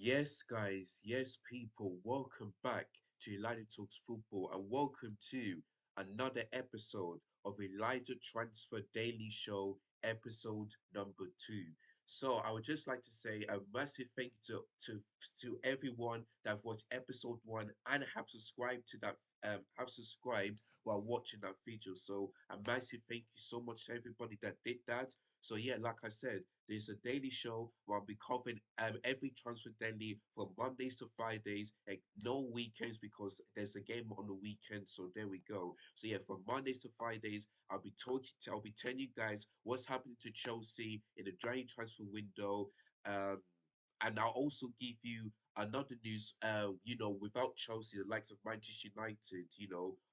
Yes, guys, yes, people, welcome back to Elijah Talks Football and welcome to another episode of Elijah Transfer Daily Show, episode number two. So, I would just like to say a massive thank you to everyone that have watched episode one and have subscribed to that have subscribed while watching that video. So, a massive thank you so much to everybody that did that. So yeah, like I said, there's a daily show where I'll be covering every transfer daily from Mondays to Fridays, and no weekends because there's a game on the weekend. So there we go. So yeah, from Mondays to Fridays, I'll be telling you guys what's happening to Chelsea in the January transfer window. Um, and I'll also give you another news, without Chelsea, the likes of Manchester United,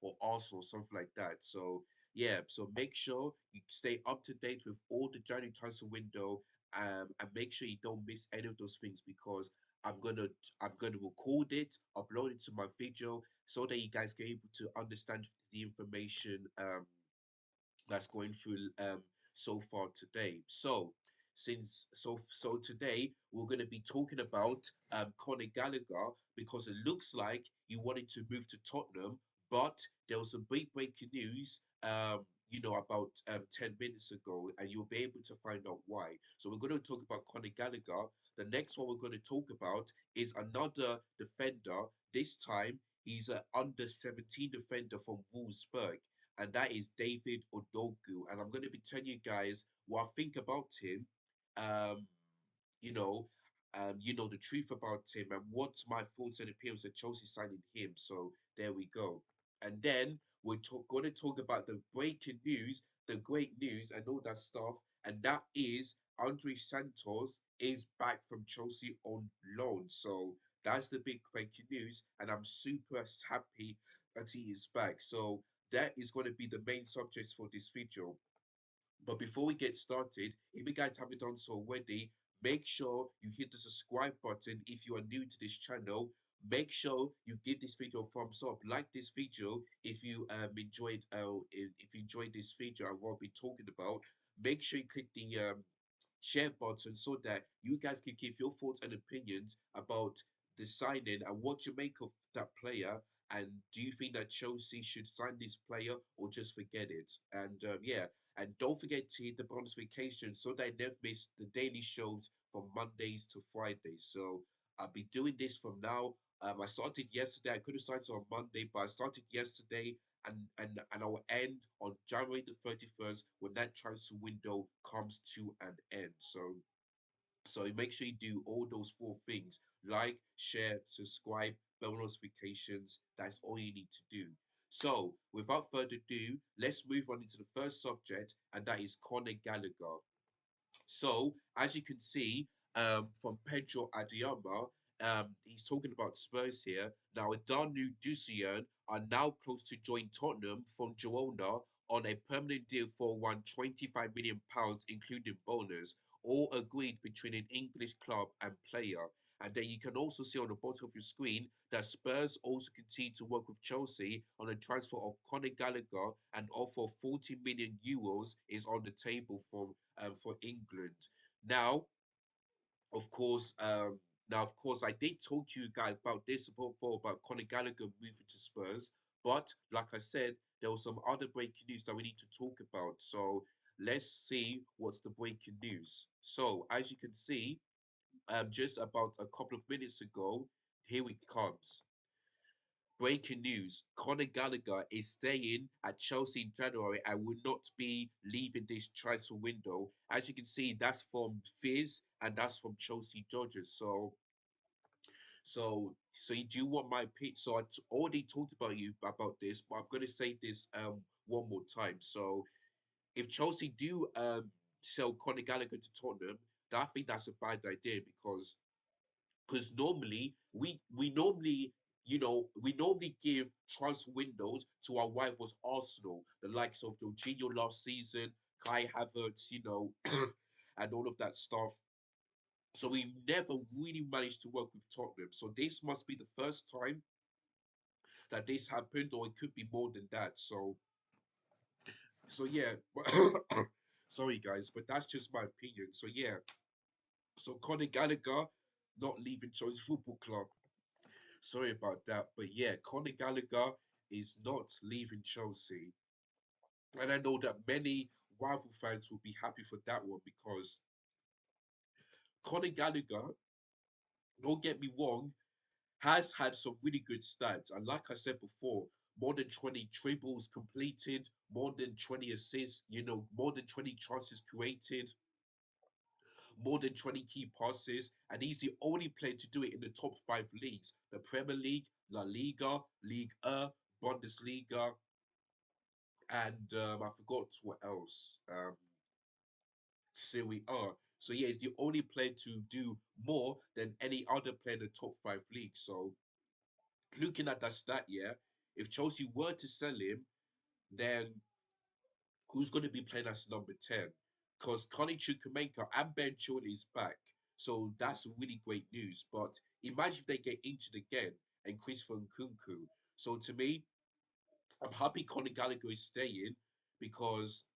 or Arsenal, something like that. So yeah, so make sure you stay up to date with all the January transfer window, and make sure you don't miss any of those things because I'm gonna I'm gonna record it, upload it to my video so that you guys get able to understand the information that's going through so far today. So today we're going to be talking about Conor Gallagher because it looks like he wanted to move to Tottenham, but there was some big breaking news. About 10 minutes ago, and you'll be able to find out why. So, we're going to talk about Conor Gallagher. The next one we're going to talk about is another defender. This time, he's an under 17 defender from Wolfsburg, and that is David Odogu. And I'm going to be telling you guys what I think about him, um, you know, the truth about him, and what's my thoughts and opinions of Chelsea signing him. So there we go. And then going to talk about the breaking news, the great news, and all that stuff. And that is Andrey Santos is back from Chelsea on loan. So that's the big breaking news, and I'm super happy that he is back. So that is going to be the main subjects for this video. But before we get started, if you guys haven't done so already, make sure you hit the subscribe button if you are new to this channel. Make sure you give this video a thumbs up. Like this video if you if you enjoyed this video and what we're talking about. Make sure you click the share button so that you guys can give your thoughts and opinions about the signing and what you make of that player. And do you think that Chelsea should sign this player or just forget it? And yeah, and don't forget to hit the notification so that you never miss the daily shows from Mondays to Fridays. So I'll be doing this from now. I started yesterday. I could have started on Monday, but I started yesterday, and I will end on January the 31st when that transfer window comes to an end. So make sure you do all those four things: like, share, subscribe, bell notifications. That's all you need to do. So without further ado, let's move on into the first subject, and that is Conor Gallagher. So, as you can see from Pedro Adiyama, he's talking about Spurs here. Now, Adanu Ducian are now close to join Tottenham from Girona on a permanent deal for £125 million, including bonus, all agreed between an English club and player. And then you can also see on the bottom of your screen that Spurs also continue to work with Chelsea on a transfer of Conor Gallagher, and offer of €40 million is on the table for England. Now, of course, I did talk to you guys about this before about Conor Gallagher moving to Spurs, but like I said, there was some other breaking news that we need to talk about. So let's see what's the breaking news. So as you can see, just about a couple of minutes ago, here it comes. Breaking news: Conor Gallagher is staying at Chelsea in January and will not be leaving this transfer window. As you can see, that's from Fizz and that's from Chelsea Dodgers. So you do want my pitch. So already talked about this, but I'm gonna say this one more time. So if Chelsea do sell Conor Gallagher to Tottenham, I think that's a bad idea because normally we normally we normally give transfer windows to our rivals Arsenal, the likes of Jorginho last season, Kai Havertz, and all of that stuff. So we never really managed to work with Tottenham. So this must be the first time that this happened, or it could be more than that. So yeah, sorry guys, but that's just my opinion. So yeah, so Conor Gallagher not leaving Chelsea Football Club. Sorry about that, but yeah, Conor Gallagher is not leaving Chelsea, and I know that many rival fans will be happy for that one because Conor Gallagher, don't get me wrong, has had some really good stats. And like I said before, more than 20 dribbles completed, more than 20 assists, more than 20 chances created, more than 20 key passes. And he's the only player to do it in the top five leagues: the Premier League, La Liga, Ligue 1, Bundesliga, and I forgot what else. Serie A. So yeah, he's the only player to do more than any other player in the top five leagues. So looking at that stat, yeah, if Chelsea were to sell him, then who's going to be playing as number 10? Because Connie Chukwuemeka and Ben Chilwell is back. So that's really great news. But imagine if they get injured again and Christopher Nkunku. So to me, I'm happy Conor Gallagher is staying because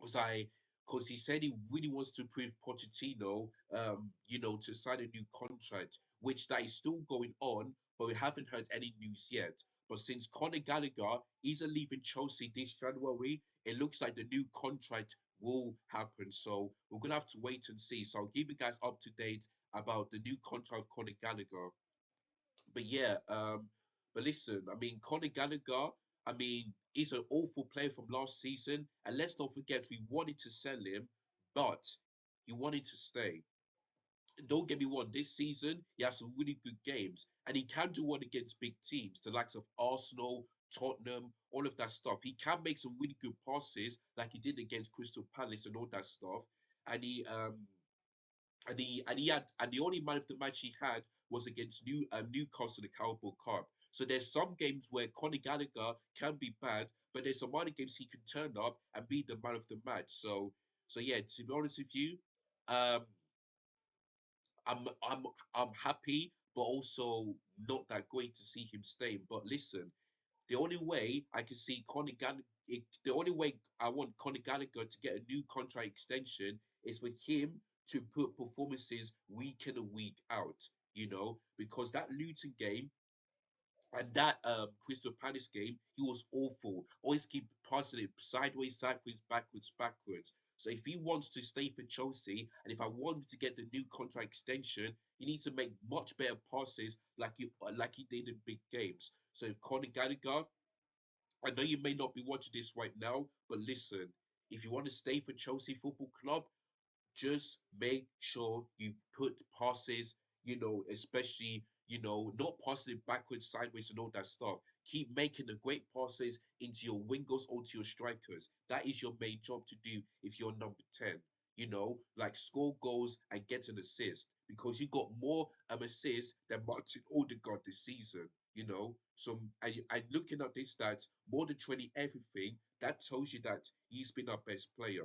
because I because he said he really wants to prove Pochettino, to sign a new contract, which that is still going on, but we haven't heard any news yet. But since Conor Gallagher is leaving Chelsea this January, it looks like the new contract will happen. So we're gonna have to wait and see. So I'll give you guys up to date about the new contract of Conor Gallagher. But yeah, but listen, I mean, Conor Gallagher, I mean, he's an awful player from last season, and let's not forget we wanted to sell him, but he wanted to stay. Don't get me wrong, this season he has some really good games, and he can do one against big teams, the likes of Arsenal, Tottenham, all of that stuff. He can make some really good passes, like he did against Crystal Palace and all that stuff. And the only man of the match he had was against Newcastle in the Carabao Cup. So there's some games where Conor Gallagher can be bad, but there's some other games he can turn up and be the man of the match. So yeah, to be honest with you, um, I'm I'm I'm happy, but also not that great to see him staying. But listen, the only way I can see Conor Gallagher, the only way I want Conor Gallagher to get a new contract extension is with him to put performances week in and week out. Because that Luton game and that Crystal Palace game, he was awful. Always keep passing it sideways, sideways, backwards, backwards. So if he wants to stay for Chelsea, and if I want him to get the new contract extension, he needs to make much better passes like he did in big games. So if Conor Gallagher, I know you may not be watching this right now, but listen, if you want to stay for Chelsea Football Club, just make sure you put passes, especially, not passing it backwards, sideways, and all that stuff. Keep making the great passes into your wingers or to your strikers. That is your main job to do if you're number 10. Like score goals and get an assist because you got more assists than Martin Odegaard this season. So and looking at these stats, more than 20 everything, that tells you that he's been our best player.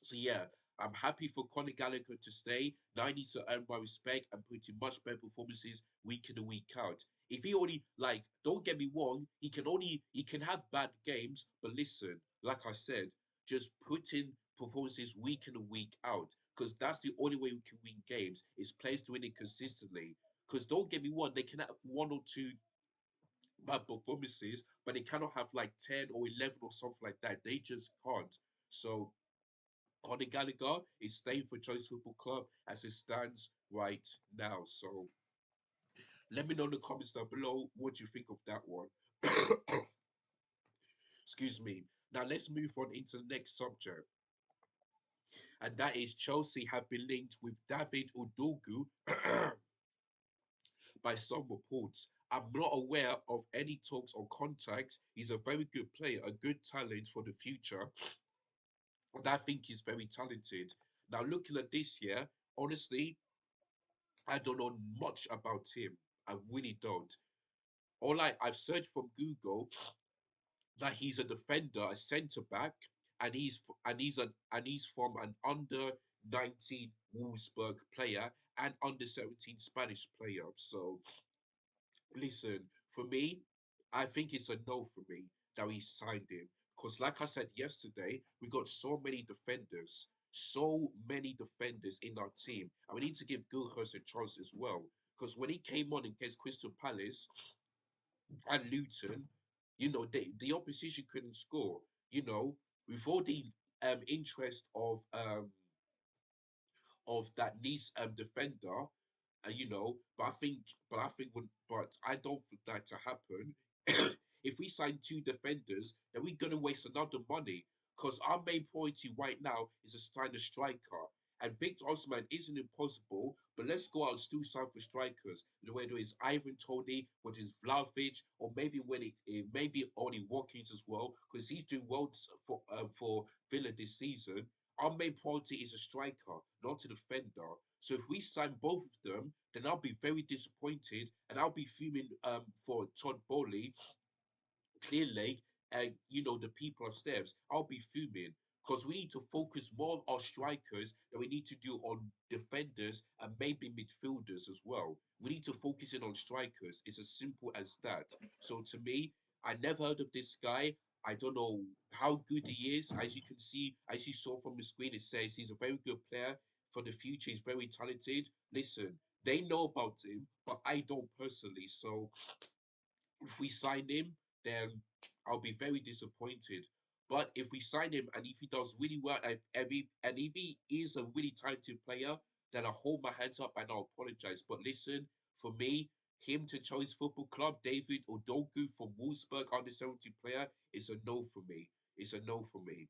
So yeah, I'm happy for Conor Gallagher to stay. Now he needs to earn my respect and put in much better performances week in and week out. If he only like, don't get me wrong, he can have bad games, but listen, like I said, just put in performances week in and week out. Because that's the only way we can win games is players doing it consistently. Because don't get me wrong, they can have one or two bad performances, but they cannot have like 10 or 11 or something like that. They just can't. So Conor Gallagher is staying for Chelsea Football Club as it stands right now. So let me know in the comments down below what you think of that one. Excuse me. Now let's move on into the next subject, and that is Chelsea have been linked with David Odogu by some reports. I'm not aware of any talks or contacts. He's a very good player, a good talent for the future, and I think he's very talented. Now looking at this year, honestly, I don't know much about him. I really don't. I've searched from Google that he's a defender, a centre back, and he's from an under 19 Wolfsburg player and under 17 Spanish player. So listen, for me, I think it's a no for me that we signed him. Because like I said yesterday, we got so many defenders. so many defenders in our team, and we need to give Gilhurst a chance as well. Because when he came on against Crystal Palace and Luton, the opposition couldn't score. You know, with all the interest of that Nice defender, but I don't think that to happen. If we sign two defenders, then we're gonna waste another money. Because our main priority right now is to sign a striker. And Victor Osman isn't impossible, but let's go out and still sign for strikers. Whether it's Ivan Tony, whether it's Vlahovic, or maybe it maybe Ollie Watkins as well, because he's doing well for Villa this season. Our main priority is a striker, not a defender. So if we sign both of them, then I'll be very disappointed, and I'll be fuming for Todd Bowley clearly, and the people upstairs. I'll be fuming because we need to focus more on strikers than we need to do on defenders and maybe midfielders as well. We need to focus in on strikers. It's as simple as that. So to me, I never heard of this guy. I don't know how good he is. As you can see, as you saw from the screen, it says he's a very good player for the future. He's very talented. Listen, they know about him, but I don't personally. So if we sign him, then I'll be very disappointed. But if we sign him and if he does really well and if he is a really talented player, then I'll hold my hands up and I'll apologize. But listen, for me, him to Chelsea Football Club, David Odogu from Wolfsburg, under 70 player, is a no for me. It's a no for me.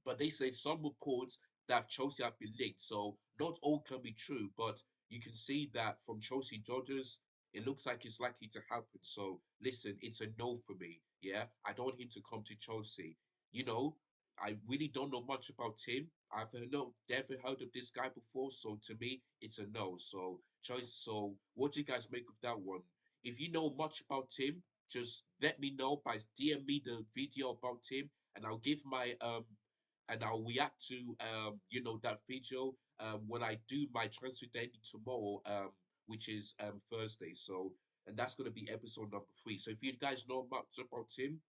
But they said some reports that Chelsea have been linked. So not all can be true, but you can see that from Chelsea Dodgers, it looks like it's likely to happen. So listen, it's a no for me. Yeah, I don't want him to come to Chelsea. You know, I really don't know much about him. Never heard of this guy before. So to me, it's a no. So Chelsea. So what do you guys make of that one? If you know much about him, just let me know by DM me the video about him, and I'll react to that video when I do my transfer daily tomorrow, which is Thursday. So and that's gonna be episode number 3. So if you guys know much about him,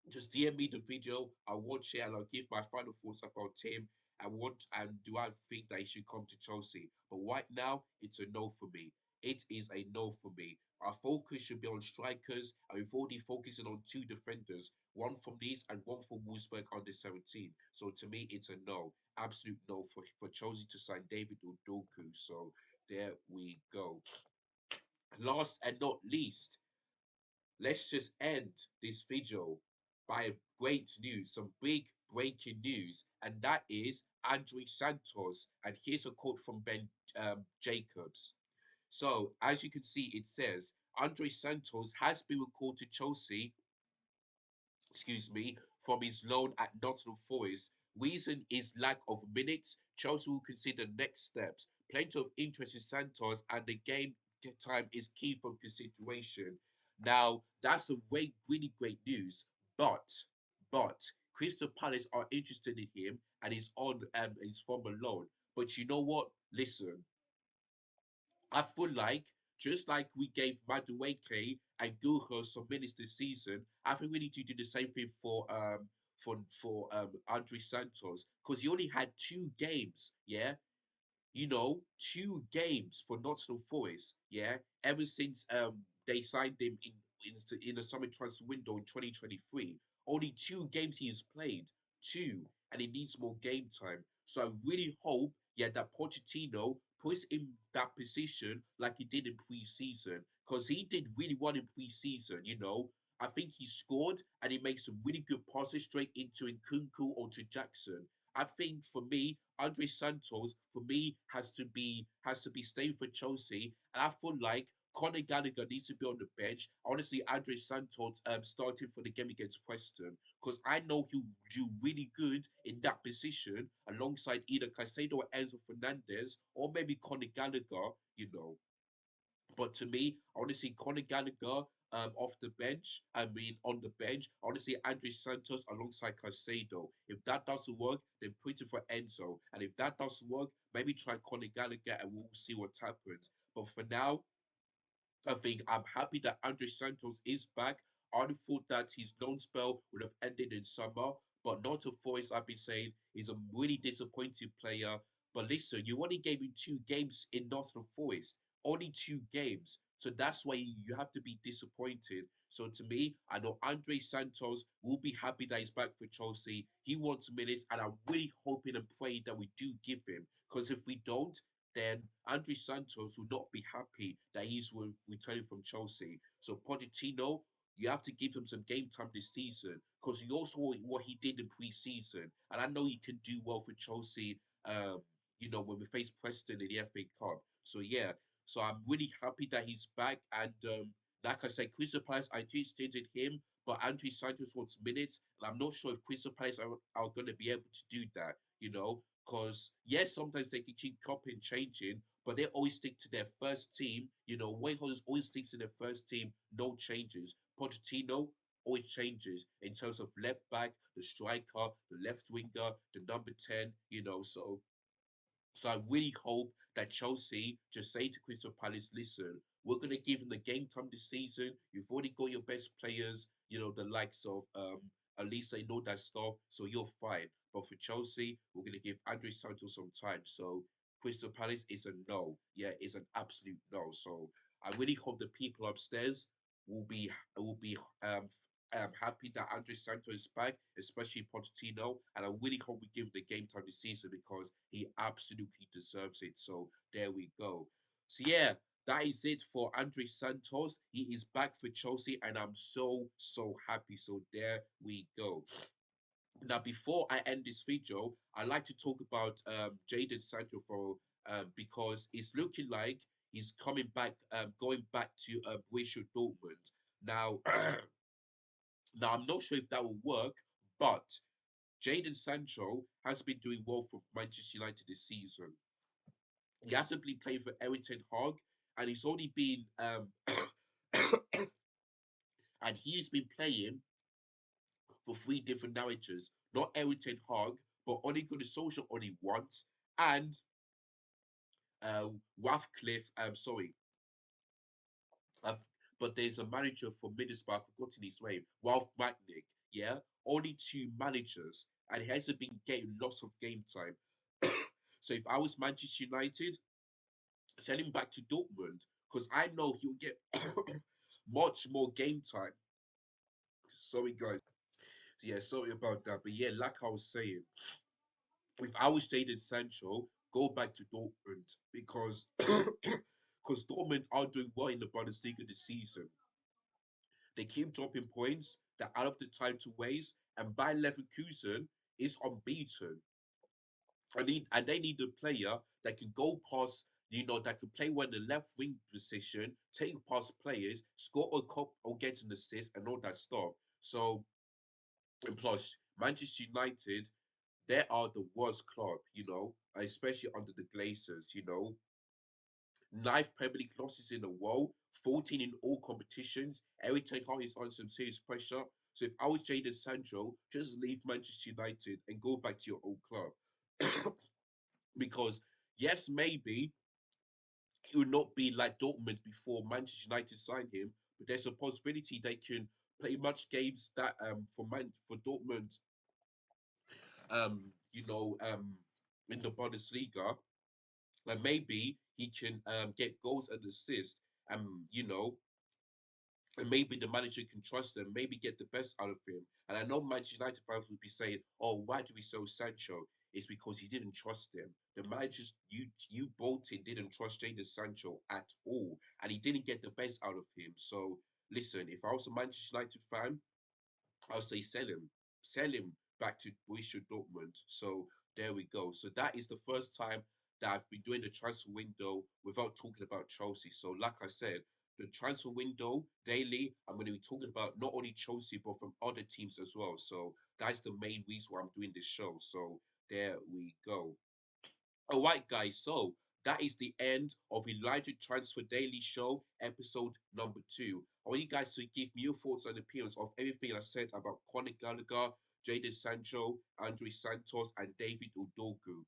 just DM me the video. I'll watch it and I'll give my final thoughts about him and do I think that he should come to Chelsea. But right now, it's a no for me. It is a no for me. Our focus should be on strikers, and we've already focusing on two defenders, one from Nice and one from Wolfsburg under 17. So to me, it's a no, absolute no for Chelsea to sign David Odoku. So there we go. Last and not least, let's just end this video by great news, some big breaking news, and that is Andrey Santos. And here's a quote from Ben Jacobs. So, as you can see, it says Andrey Santos has been recalled to Chelsea, from his loan at Nottingham Forest. Reason is lack of minutes. Chelsea will consider next steps. Plenty of interest in Santos, and the game time is key for consideration. Now, that's a really great news. But, but Crystal Palace are interested in him, and he's from a loan. But you know what? Listen, I feel like just like we gave Madueke and Gulho some minutes this season, I think we need to do the same thing for Andre Santos because he only had 2 games, yeah, 2 games for Nottingham Forest. Yeah, ever since they signed him in the summer transfer window in 2023, only 2 games he has played, two, and he needs more game time. So I really hope, yeah, that Pochettino puts in that position like he did in pre-season because he did really well in pre-season. I think he scored and he made some really good passes straight into Nkunku or to Jackson. I think for me, Andre Santos for me has to be staying for Chelsea, and I feel like Conor Gallagher needs to be on the bench. I want to see Andre Santos starting for the game against Preston because I know he'll do really good in that position alongside either Caicedo or Enzo Fernandez or maybe Conor Gallagher. But to me, I want to see Conor Gallagher off the bench. I mean, on the bench. I want to see Andrey Santos alongside Caicedo. If that doesn't work, then put it for Enzo. And if that doesn't work, maybe try Conor Gallagher and we'll see what happens. But for now, I think I'm happy that Andrey Santos is back. I would have thought that his loan spell would have ended in summer, But Nottingham Forest, I've been saying, is a really disappointing player. But listen, you only gave him 2 games in Nottingham Forest, only 2 games. So that's why you have to be disappointed. So to me, I know Andrey Santos will be happy that he's back for Chelsea. He wants minutes, and I'm really hoping and praying that we do give him. Because if we don't, then Andrey Santos will not be happy that he's returning from Chelsea. So Pochettino, you have to give him some game time this season because you also saw what he did in pre-season, and I know he can do well for Chelsea. Um, when we face Preston in the FA Cup. So yeah, so I'm really happy that he's back. And like I said, Crystal Palace, I do extended him, but Andrew Santos wants minutes, and I'm not sure if Crystal Palace are going to be able to do that. Because yes, sometimes they can keep copying, changing, but they always stick to their first team. Wayholders always stick to their first team, no changes. Pochettino always changes in terms of left back, the striker, the left winger, the number 10. So I really hope that Chelsea just say to Crystal Palace, listen, we're gonna give him the game time this season. You've already got your best players, the likes of Elisa and all that stuff, so you're fine. But for Chelsea, we're gonna give Andrey Santos some time. So Crystal Palace is a no. Yeah, it's an absolute no. So I really hope the people upstairs will be happy that Andrey Santos is back, especially Pochettino, and I really hope we give him the game time this season because he absolutely deserves it. So there we go. So yeah, that is it for Andrey Santos. He is back for Chelsea, and I'm so happy. So there we go. Now, before I end this video, I'd like to talk about Jadon Sancho because it's looking like he's coming back, going back to Borussia Dortmund. Now, now I'm not sure if that will work, but Jadon Sancho has been doing well for Manchester United this season. He hasn't been playing for Eric Ten Hag, and he's only been and he's been playing for 3 different managers, not Eric Ten Hag, but Ole Gunnar Solskjaer only once, and uh, Ratcliffe. Sorry, uh, but there's a manager for Middlesbrough. I've forgotten his name. Ralph Magnick. Yeah, only 2 managers, and he hasn't been getting lots of game time. So if I was Manchester United, send him back to Dortmund because I know he'll get much more game time. Sorry, guys. Yeah, sorry about that. But yeah, like I was saying, if I was Jadon Sancho, go back to Dortmund because because Dortmund are doing well in the Bundesliga this season. They keep dropping points. They're out of the time to waste, and Bayer Leverkusen is unbeaten. And they need a player that can go past, that can play well in the left wing position, take past players, score a cup or get an assist and all that stuff. So, and plus, Manchester United, they are the worst club, especially under the Glazers, 9 Premier League losses in a row, 14 in all competitions. Every Ten Hag is on some serious pressure. So if I was Jadon Sancho, just leave Manchester United and go back to your old club. Because yes, maybe he will not be like Dortmund before Manchester United signed him, but there's a possibility they can play much games that for Dortmund, um, you know, um, in the Bundesliga, like maybe he can get goals and assists, and and maybe the manager can trust him, maybe get the best out of him. And I know Manchester United fans would be saying, "Oh, why do we sell Sancho?" It's because he didn't trust him. The managers you Bolton didn't trust Jadon Sancho at all, and he didn't get the best out of him. So listen, if I was a Manchester United fan, I'll say sell him back to Borussia Dortmund. So there we go. So that is the first time that I've been doing the transfer window without talking about Chelsea. So like I said, the transfer window daily, I'm going to be talking about not only Chelsea but from other teams as well. So that's the main reason why I'm doing this show. So there we go. All right, guys. So that is the end of Elijah Transfer Daily Show, episode number 2. I want you guys to give me your thoughts and opinions of everything I said about Conor Gallagher, Jadon Sancho, Andrey Santos, and David Odogu.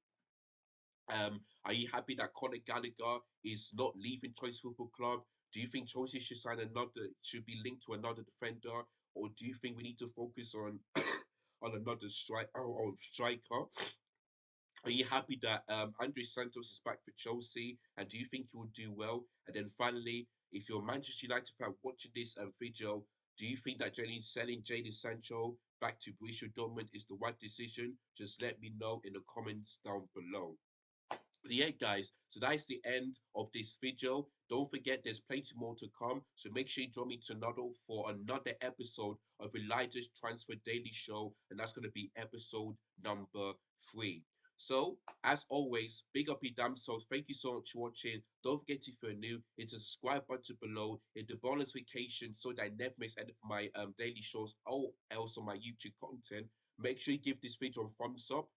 Are you happy that Conor Gallagher is not leaving Chelsea Football Club? Do you think Chelsea should be linked to another defender, or do you think we need to focus on on another striker. Are you happy that Andrey Santos is back for Chelsea? And do you think he will do well? And then finally, if you're a Manchester United fan watching this video, do you think that selling Jadon Sancho back to Borussia Dortmund is the right decision? Just let me know in the comments down below. But yeah, guys, so that's the end of this video. Don't forget, there's plenty more to come. So make sure you join me tonight for another episode of Elijah's Transfer Daily Show, and that's going to be episode number 3. So, as always, big up your damn self. Thank you so much for watching. Don't forget, if you're new, hit the subscribe button below, hit the bell notification so that I never miss any of my daily shows or else on my YouTube content. Make sure you give this video a thumbs up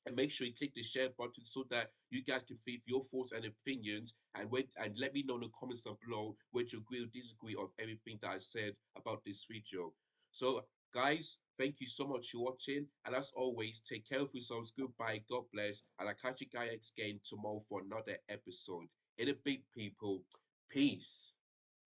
and make sure you click the share button so that you guys can feed your thoughts and opinions and let me know in the comments down below whether you agree or disagree of everything that I said about this video. So guys, thank you so much for watching, and as always, take care of yourselves. Goodbye, God bless, and I'll catch you guys again tomorrow for another episode. In a big people, peace.